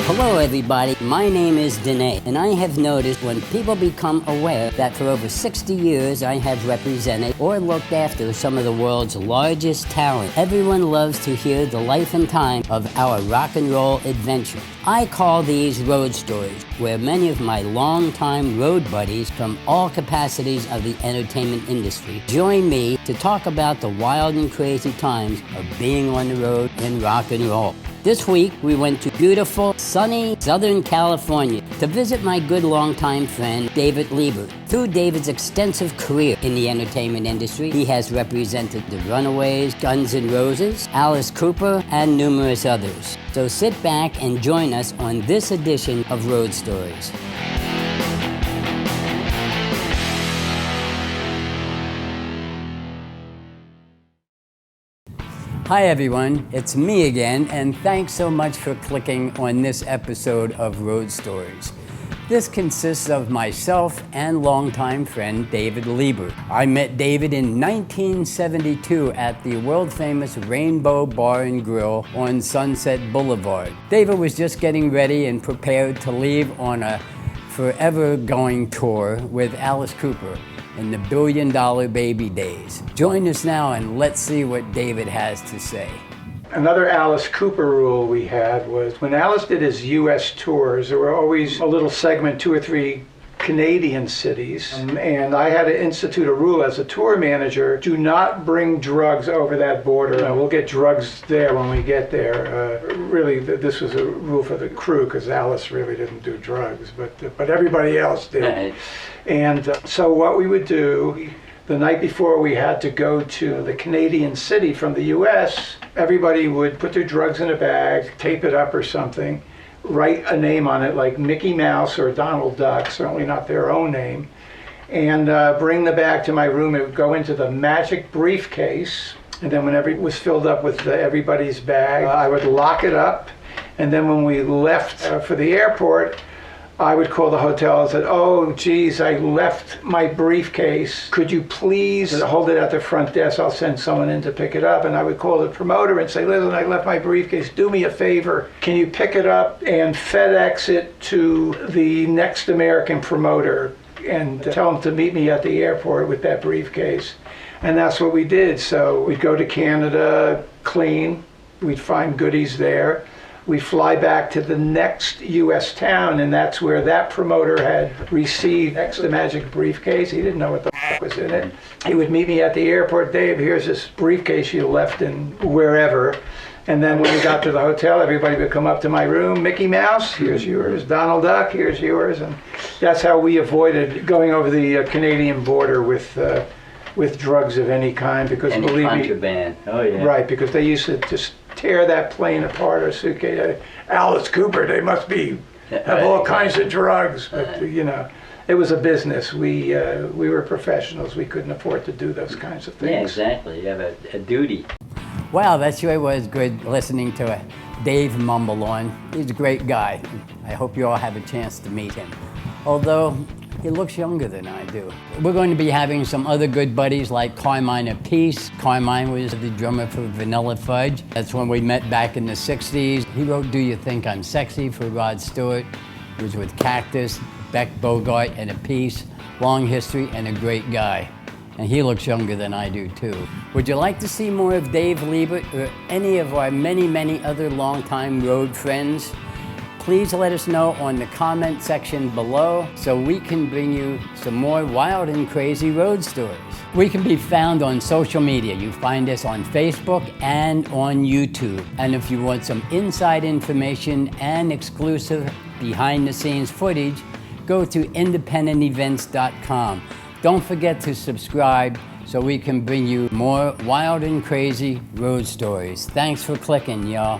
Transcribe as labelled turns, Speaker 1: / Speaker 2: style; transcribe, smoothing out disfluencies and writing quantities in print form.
Speaker 1: Hello everybody, my name is Danae, and I have noticed when people become aware that for over 60 years I have represented or looked after some of the world's largest talent, everyone loves to hear the life and time of our rock and roll adventure. I call these road stories, where many of my longtime road buddies from all capacities of the entertainment industry join me to talk about the wild and crazy times of being on the road in rock and roll. This week, we went to beautiful, sunny Southern California to visit my good longtime friend, David Libert. Through David's extensive career in the entertainment industry, he has represented the Runaways, Guns N' Roses, Alice Cooper, and numerous others. So sit back and join us on this edition of Road Stories. Hi everyone, it's me again, and thanks so much for clicking on this episode of Road Stories. This consists of myself and longtime friend David Libert. I met David in 1972 at the world-famous Rainbow Bar and Grill on Sunset Boulevard. David was just getting ready and prepared to leave on a forever-going tour with Alice Cooper in the billion-dollar baby days. Join us now and let's see what David has to say.
Speaker 2: Another Alice Cooper rule we had was when Alice did his U.S. tours, there were always a little segment, 2 or 3 Canadian cities, and I had to institute a rule as a tour manager: do not bring drugs over that border. We'll get drugs there when we get there. Really, this was a rule for the crew because Alice really didn't do drugs, but everybody else did. Right. And so what we would do, the night before we had to go to the Canadian city from the U.S., everybody would put their drugs in a bag, tape it up or something, write a name on it like Mickey Mouse or Donald Duck, certainly not their own name, and bring the bag to my room. It would go into the magic briefcase, and then whenever it was filled up with everybody's bag, I would lock it up, and then when we left for the airport, I would call the hotel and said, "Oh, geez, I left my briefcase. Could you please hold it at the front desk? I'll send someone in to pick it up." And I would call the promoter and say, "Listen, I left my briefcase. Do me a favor. Can you pick it up and FedEx it to the next American promoter and tell him to meet me at the airport with that briefcase?" And that's what we did. So we'd go to Canada clean. We'd find goodies there. We fly back to the next U.S. town, and that's where that promoter had received the magic briefcase. He didn't know what the f*** was in it. He would meet me at the airport. "Dave, here's this briefcase you left in wherever." And then when we got to the hotel, everybody would come up to my room. "Mickey Mouse, here's yours. Donald Duck, here's yours." And that's how we avoided going over the Canadian border with drugs of any kind, because
Speaker 1: any
Speaker 2: believe
Speaker 1: contraband.
Speaker 2: me,
Speaker 1: oh yeah,
Speaker 2: right, because they used to just tear that plane apart or suitcase. Alice Cooper, they must have all kinds of drugs, but you know, it was a business. We were professionals. We couldn't afford to do those kinds of things.
Speaker 1: Yeah, exactly. You have a duty. Wow, that sure was good listening to Dave mumble on. He's a great guy. I hope you all have a chance to meet him. Although he looks younger than I do. We're going to be having some other good buddies like Carmine Appice. Carmine was the drummer for Vanilla Fudge. That's when we met back in the 60s. He wrote Do You Think I'm Sexy for Rod Stewart. He was with Cactus, Beck Bogart, and Appice. Long history and a great guy. And he looks younger than I do too. Would you like to see more of Dave Libert or any of our many, many other longtime road friends? Please let us know on the comment section below so we can bring you some more wild and crazy road stories. We can be found on social media. You find us on Facebook and on YouTube. And if you want some inside information and exclusive behind-the-scenes footage, go to independentevents.com. Don't forget to subscribe so we can bring you more wild and crazy road stories. Thanks for clicking, y'all.